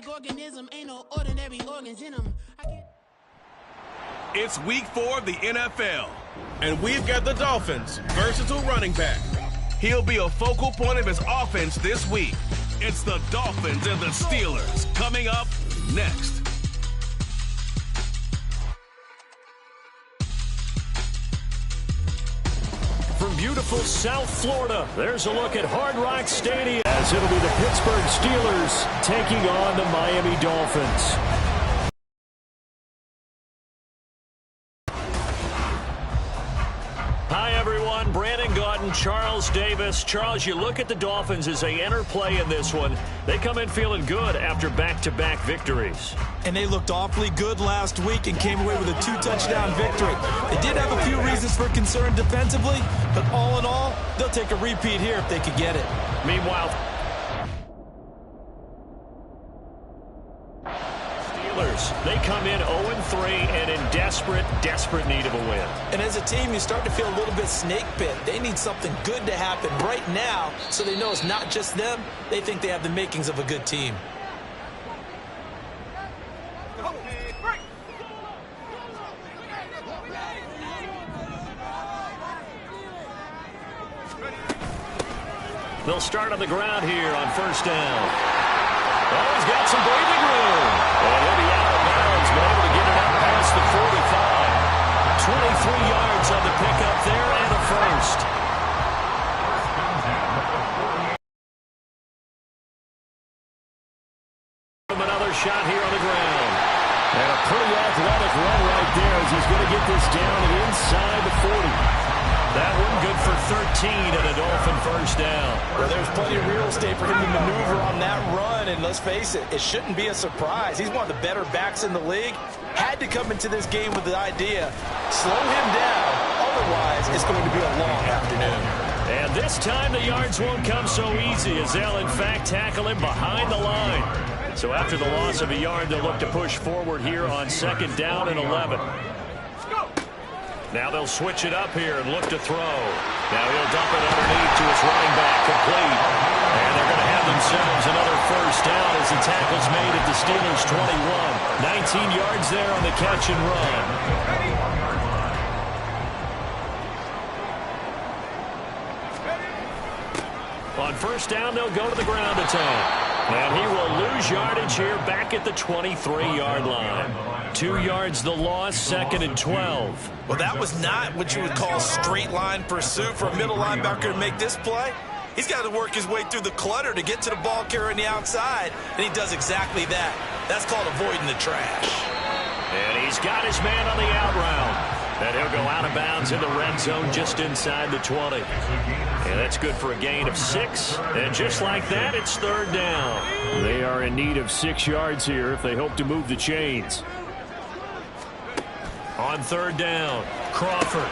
organism, ain't no ordinary organs in them. It's week 4 of the NFL, and we've got the Dolphins' versatile running back. He'll be a focal point of his offense this week. It's the Dolphins and the Steelers coming up next. From beautiful South Florida, there's a look at Hard Rock Stadium as it'll be the Pittsburgh Steelers taking on the Miami Dolphins. Hi, everyone. Brandon Gaudin, Charles Davis. Charles, you look at the Dolphins as they enter play in this one. They come in feeling good after back-to-back victories. And they looked awfully good last week and came away with a 2-touchdown victory. They did have a few reasons for concern defensively, but all in all, they'll take a repeat here if they could get it. Meanwhile, they come in 0-3 and in desperate need of a win. And as a team, you start to feel a little bit snake bit. They need something good to happen right now so they know it's not just them. They think they have the makings of a good team. They'll start on the ground here on first down. Oh, he's got some breathing room. And he'll be out of bounds, but able to get it out past the 45. 23 yards on the pickup there and a first. Another shot here on the ground. And a pretty athletic run right there as he's going to get this down and inside the 40. That one good for 13 and a Dolphin first down. Well, there's plenty of real estate for him to maneuver on that run, and let's face it, it shouldn't be a surprise. He's one of the better backs in the league. Had to come into this game with the idea, slow him down, otherwise it's going to be a long afternoon. And this time the yards won't come so easy as they'll in fact tackle him behind the line. So after the loss of a yard, they'll look to push forward here on second down and 11. Now they'll switch it up here and look to throw. Now he'll dump it underneath to his running back, complete. And they're going to have themselves another first down as the tackle's made at the Steelers' 21. 19 yards there on the catch and run. On first down, they'll go to the ground attack. And he will lose yardage here back at the 23-yard line. 2 yards the loss, second and 12. Well, that was not what you would call straight line pursuit for a middle linebacker to make this play. He's got to work his way through the clutter to get to the ball carrier on the outside, and he does exactly that. That's called avoiding the trash. And he's got his man on the out route. And he'll go out of bounds in the red zone just inside the 20. And that's good for a gain of 6. And just like that, it's third down. They are in need of 6 yards here if they hope to move the chains. On third down, Crawford.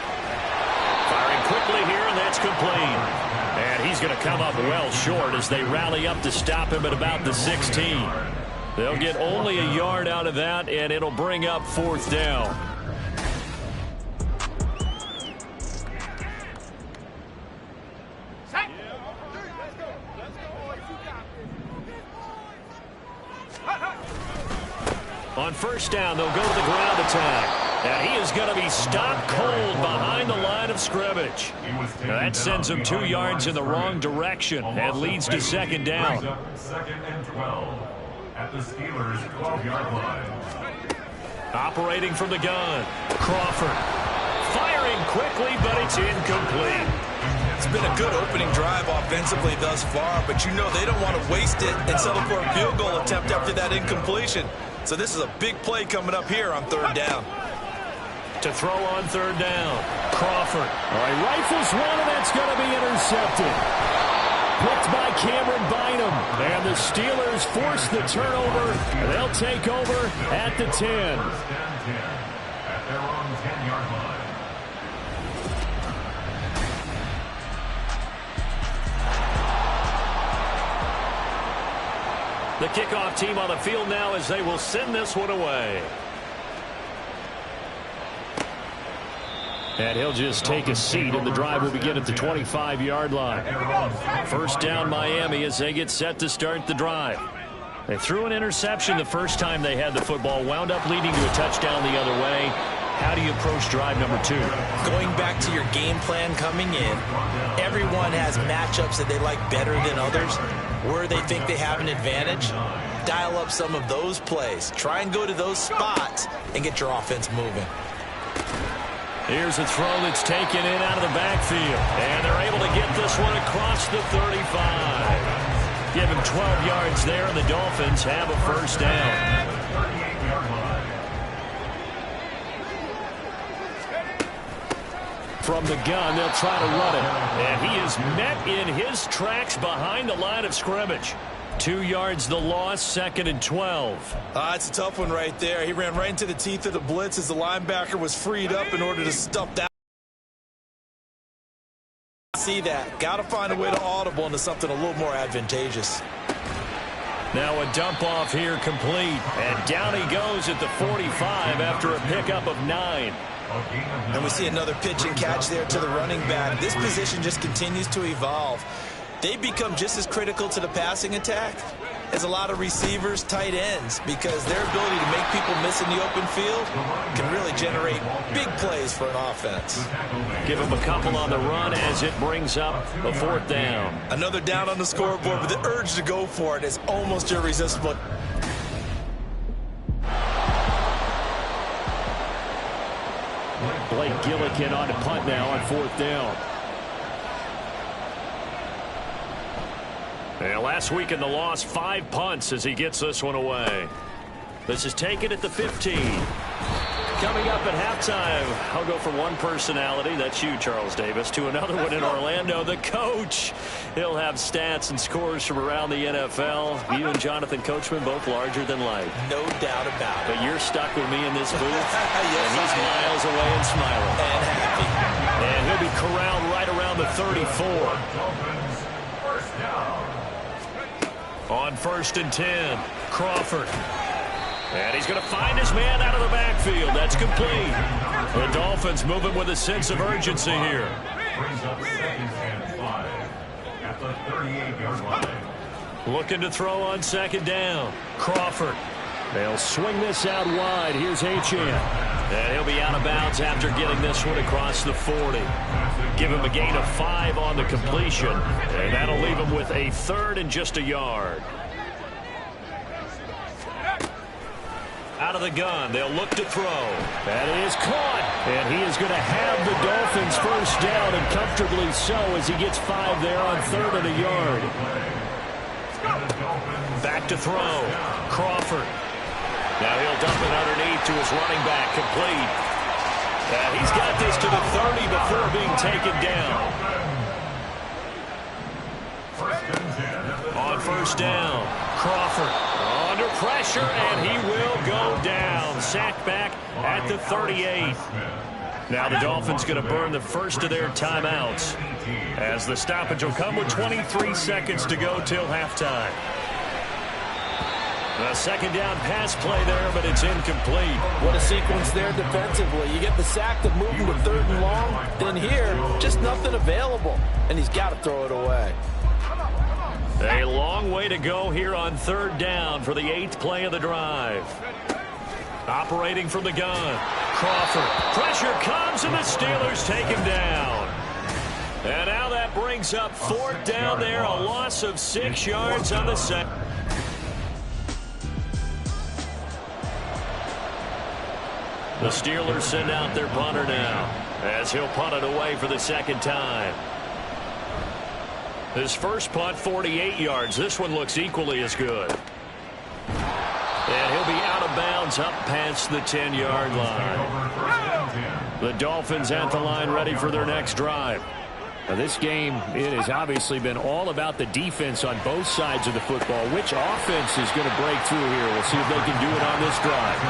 Firing quickly here, and that's complete. And he's going to come up well short as they rally up to stop him at about the 16. They'll get only a yard out of that, and it'll bring up fourth down. On first down, they'll go to the ground attack. And he is going to be stopped cold behind the line of scrimmage. Now that sends him 2 yards in the wrong direction and leads to second down. Second and 12 at the Steelers' 12-yard line. Operating from the gun, Crawford. Firing quickly, but it's incomplete. It's been a good opening drive offensively thus far, but you know they don't want to waste it and settle for a field goal attempt after that incompletion. So this is a big play coming up here on third down. To throw on third down, Crawford. All right, rifles one, and that's going to be intercepted. Picked by Cameron Bynum. And the Steelers force the turnover. They'll take over at the 10. At their own 10-yard line. The kickoff team on the field now as they will send this one away. And he'll just take a seat, and the drive will begin at the 25-yard line. First down Miami as they get set to start the drive. They threw an interception the first time they had the football, wound up leading to a touchdown the other way. How do you approach drive number 2? Going back to your game plan coming in, everyone has matchups that they like better than others. Where they think they have an advantage, dial up some of those plays. Try and go to those spots and get your offense moving. Here's a throw that's taken in out of the backfield. And they're able to get this one across the 35. Give him 12 yards there, and the Dolphins have a first down. From the gun, they'll try to run it. And he is met in his tracks behind the line of scrimmage. 2 yards the loss, 2nd and 12. It's a tough one right there. He ran right into the teeth of the blitz as the linebacker was freed up in order to stuff that. See that. Got to find a way to audible into something a little more advantageous. Now a dump off here complete. And down he goes at the 45 after a pickup of 9. And we see another pitch and catch there to the running back. This position just continues to evolve. They become just as critical to the passing attack as a lot of receivers, tight ends, because their ability to make people miss in the open field can really generate big plays for an offense. Give him a couple on the run as it brings up a 4th down. Another down on the scoreboard, but the urge to go for it is almost irresistible. Blake Gillikin on to punt now on 4th down. And last week in the loss, 5 punts as he gets this one away. This is taken at the 15. Coming up at halftime, I'll go from one personality, that's you, Charles Davis, to another one in Orlando, the coach. He'll have stats and scores from around the NFL. You and Jonathan Coachman, both larger than life. No doubt about it. But you're stuck with me in this booth, yes, and he's miles away and smiling. And happy. And he'll be corralled right around the 34. On 1st and 10, Crawford. And he's going to find his man out of the backfield. That's complete. The Dolphins moving with a sense of urgency here. Brings up 2nd and 5 at the 38-yard line. Looking to throw on 2nd down. Crawford. They'll swing this out wide. Here's Achane. And he'll be out of bounds after getting this one across the 40. Give him a gain of 5 on the completion. And that'll leave him with a 3rd and just a yard. Out of the gun, they'll look to throw. That is caught. And he is going to have the Dolphins first down, and comfortably so, as he gets 5 there on 3rd and a yard. Back to throw. Crawford. Now he'll dump it underneath to his running back, complete. And he's got this to the 30 before being taken down. On 1st down, Crawford under pressure, and he will go down. Sacked back at the 38. Now the Dolphins going to burn the first of their timeouts, as the stoppage will come with 23 seconds to go till halftime. A 2nd down pass play there, but it's incomplete. What a sequence there defensively. You get the sack to move him to 3rd and long. Then here, just nothing available. And he's got to throw it away. A long way to go here on 3rd down for the 8th play of the drive. Operating from the gun. Crawford. Pressure comes, and the Steelers take him down. And now that brings up 4th down there. A loss of 6 yards on the second. The Steelers send out their punter now, as he'll punt it away for the 2nd time. His first punt, 48 yards. This one looks equally as good. And he'll be out of bounds up past the 10-yard line. The Dolphins at the line, ready for their next drive. Now this game, it has obviously been all about the defense on both sides of the football. Which offense is going to break through here? We'll see if they can do it on this drive.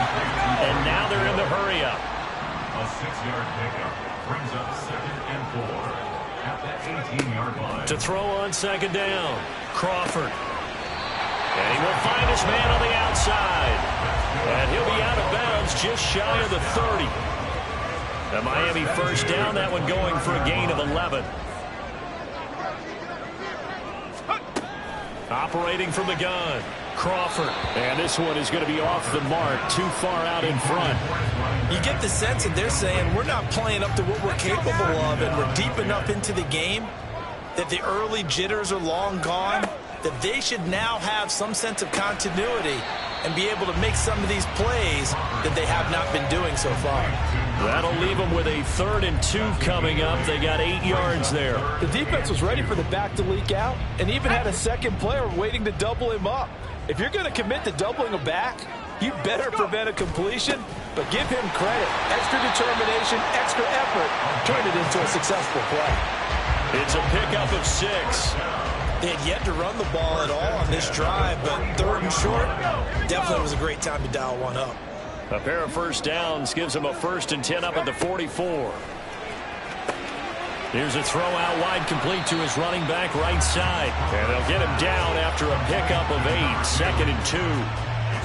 And now they're in the hurry up. A 6-yard pickup brings up 2nd and 4 at the 18-yard line. To throw on 2nd down, Crawford. And he will find his man on the outside. And he'll be out of bounds just shy of the 30. The Miami first down, that one going for a gain of 11. Operating from the gun, Crawford. And this one is going to be off the mark, too far out in front. You get the sense that they're saying we're not playing up to what we're capable of, and we're deep enough into the game that the early jitters are long gone, that they should now have some sense of continuity and be able to make some of these plays that they have not been doing so far. That'll leave them with a 3rd and 2 coming up. They got 8 yards there. The defense was ready for the back to leak out and even had a second player waiting to double him up. If you're going to commit to doubling a back, you better prevent a completion, but give him credit. Extra determination, extra effort, turned it into a successful play. It's a pickup of 6. They had yet to run the ball at all on this drive, but 3rd and short, definitely was a great time to dial one up. A pair of first downs gives them a 1st and 10 up at the 44. Here's a throw out wide, complete to his running back right side. And they'll get him down after a pickup of 8, 2nd and 2.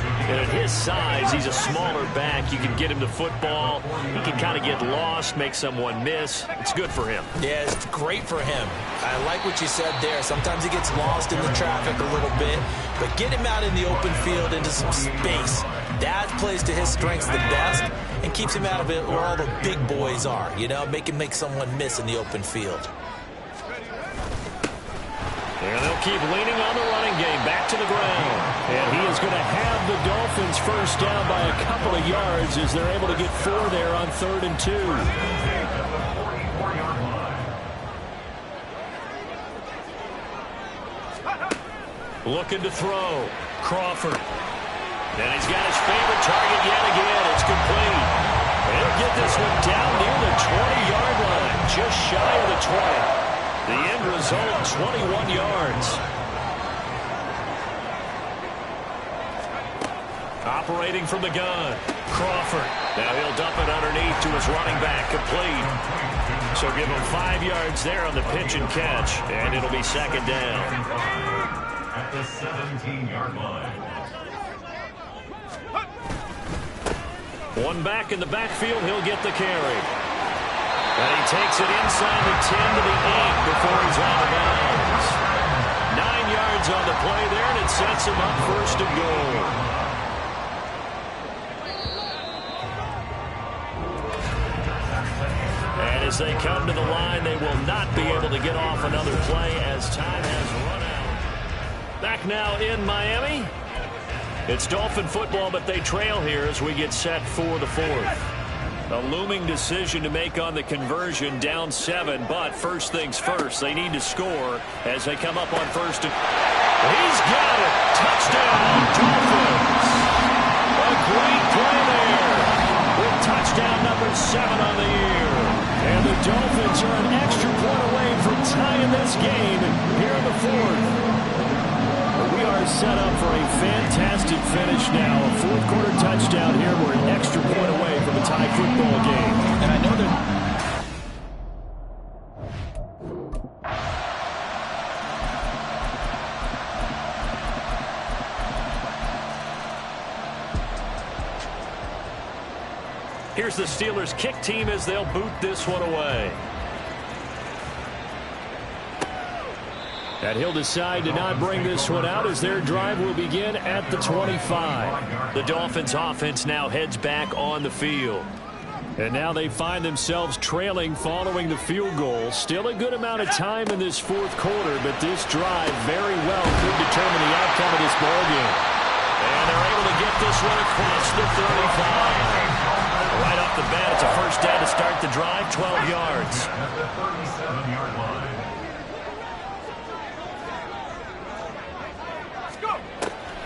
And at his size, he's a smaller back. You can get him the football. He can kind of get lost, make someone miss. It's good for him. Yeah, it's great for him. I like what you said there. Sometimes he gets lost in the traffic a little bit, but get him out in the open field into some space. That plays to his strengths the best and keeps him out of it where all the big boys are. You know, make someone miss in the open field. And they'll keep leaning on the running game. Back to the ground. And he is going to have the Dolphins first down by a couple of yards as they're able to get 4 there on 3rd and 2. Looking to throw. Crawford. And he's got his favorite target yet again. It's complete. He'll get this one down near the 20-yard line. Just shy of the 20. The end result, 21 yards. Operating from the gun. Crawford. Now he'll dump it underneath to his running back. Complete. So give him 5 yards there on the pitch and catch. And it'll be 2nd down. At the 17-yard line. One back in the backfield. He'll get the carry. And he takes it inside the 10 to the 8 before he's out of bounds. 9 yards on the play there, and it sets him up 1st and goal. And as they come to the line, they will not be able to get off another play as time has run out. Back now in Miami. It's Dolphin football, but they trail here as we get set for the 4th. A looming decision to make on the conversion, down 7, but first things first, they need to score as they come up on 1st and... He's got it! Touchdown, Dolphins! A great play there with touchdown number 7 on the year. And the Dolphins are an extra point away from tying this game here in the 4th. We are set up for a fantastic finish now. A 4th quarter touchdown here. We're an extra point away from a tie football game. And I know that... Here's the Steelers kick team as they'll boot this one away. And he'll decide to not bring this one out as their drive will begin at the 25. The Dolphins offense now heads back on the field. And now they find themselves trailing following the field goal. Still a good amount of time in this 4th quarter, but this drive very well could determine the outcome of this ballgame. And they're able to get this one across the 35. Right off the bat, it's a first down to start the drive, 12 yards. At the 37-yard line.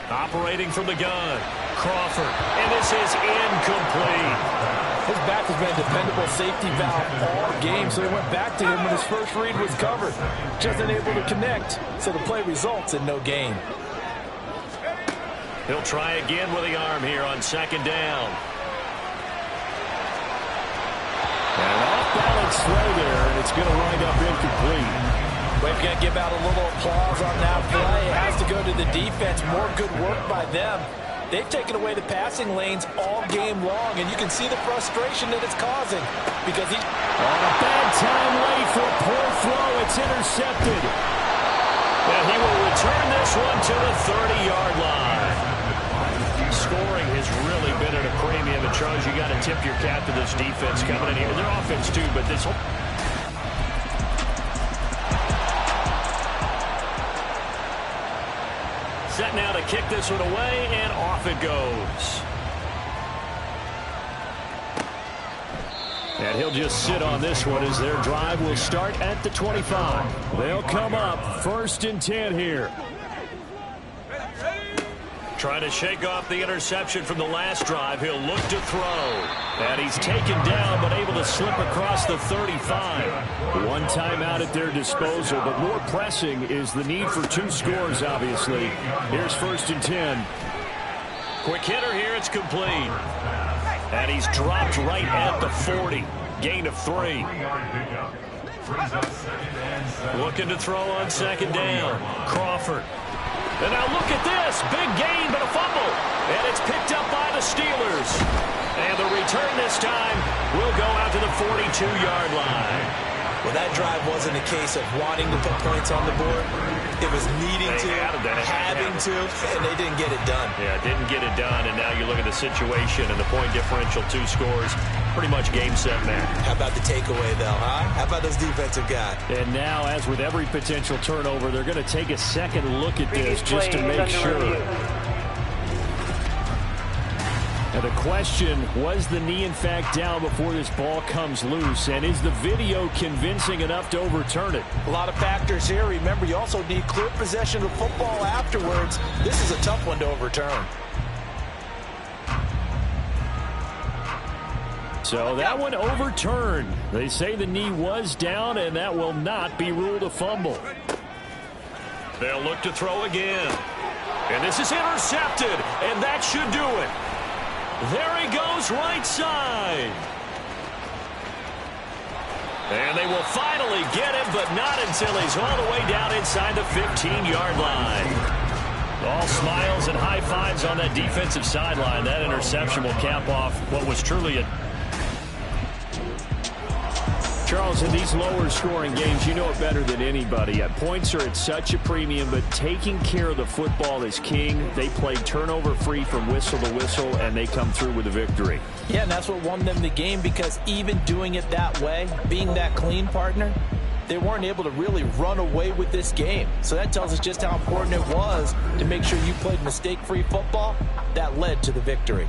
Operating from the gun, Crawford, and this is incomplete. His back has been a dependable safety valve all game, so he went back to him when his first read was covered. Just unable to connect, so the play results in no gain. He'll try again with the arm here on 2nd down. And off-balance throw there, and it's going to wind up incomplete. We've got to give out a little applause on that play. It has to go to the defense. More good work by them. They've taken away the passing lanes all game long, and you can see the frustration that it's causing because he... On a bad time late for a poor throw. It's intercepted. And he will return this one to the 30-yard line. has really been at a premium. And, Charles, you got to tip your cap to this defense coming in here. Their offense, too, but this whole... Set now to kick this one away, and off it goes. And he'll just sit on this one as their drive will start at the 25. They'll come up 1st and 10 here. Trying to shake off the interception from the last drive. He'll look to throw. And he's taken down but able to slip across the 35. One timeout at their disposal, but more pressing is the need for 2 scores, obviously. Here's 1st and 10. Quick hitter here. It's complete. And he's dropped right at the 40. Gain of 3. Looking to throw on 2nd down. Crawford. And now look at this. Big gain, but a fumble. And it's picked up by the Steelers. And the return this time will go out to the 42-yard line. Well, that drive wasn't a case of wanting to put points on the board. It was needing to, having to, and they didn't get it done. Yeah, didn't get it done, and now you look at the situation and the point differential, 2 scores, pretty much game, set, match. How about the takeaway, though, huh? How about those defensive guys? And now, as with every potential turnover, they're going to take a second look at this just to make sure. And the question, was the knee in fact down before this ball comes loose? And is the video convincing enough to overturn it? A lot of factors here. Remember, you also need clear possession of football afterwards. This is a tough one to overturn. So that one overturned. They say the knee was down, and that will not be ruled a fumble. They'll look to throw again. And this is intercepted, and that should do it. There he goes, right side. And they will finally get him, but not until he's all the way down inside the 15-yard line. All smiles and high fives on that defensive sideline. That interception will cap off what was truly a... Charles, in these lower scoring games, you know it better than anybody. Points are at such a premium, but taking care of the football is king. They played turnover free from whistle to whistle, and they come through with a victory. Yeah, and that's what won them the game, because even doing it that way, being that clean partner, they weren't able to really run away with this game. So that tells us just how important it was to make sure you played mistake-free football. That led to the victory.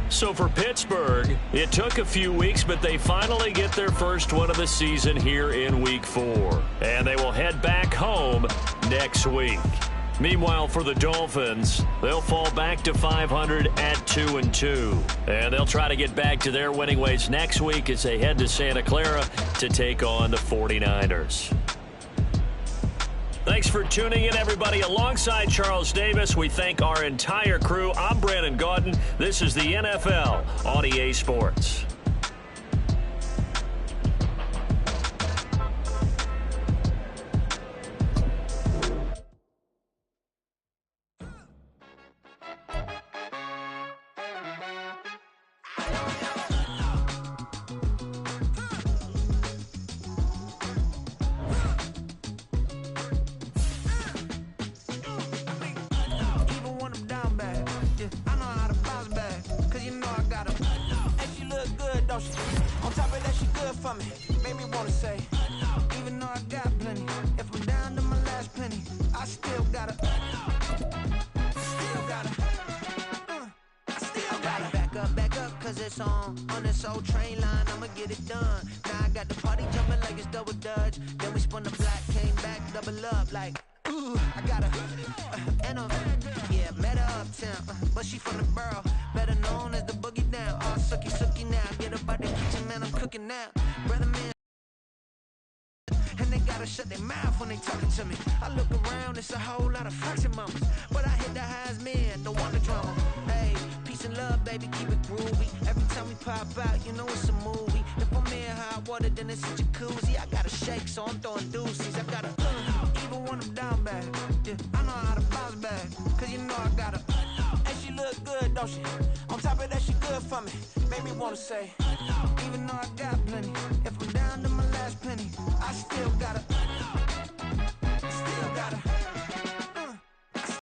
So for Pittsburgh, it took a few weeks, but they finally get their first one of the season here in Week 4. And they will head back home next week. Meanwhile, for the Dolphins, they'll fall back to 500 at 2-2. And they'll try to get back to their winning ways next week as they head to Santa Clara to take on the 49ers. Thanks for tuning in, everybody. Alongside Charles Davis, we thank our entire crew. I'm Brandon Gaudin. This is the NFL on EA Sports. On top of that, she good for me. Made me wanna say, even though I got plenty, if I'm down to my last penny, I still gotta, back up, cause it's on this old train line, I'ma get it done. Now I got the party jumping like it's double dutch. Then we spun the block, came back, double up like, ooh, I got and yeah, met her uptown, but she from the borough, better known as the boogie down. All sookie now, get up out the kitchen, man, I'm cooking now. Brother man, and they gotta shut their mouth when they talking to me. I look around, it's a whole lot of fraction mamas, but I hit the highs, man, don't want the drama. Hey, peace and love, baby, keep it groovy. Every time we pop out, you know it's a movie. If I'm in hot water, then it's a jacuzzi. I gotta shake, so I'm throwing deuces. I gotta even when I'm down bad. Yeah, I know how to bounce back, cause you know I gotta. And she look good, don't she? On top of that, she good for me. Made me wanna say, even though I got plenty, if I'm down to my last penny, I still gotta.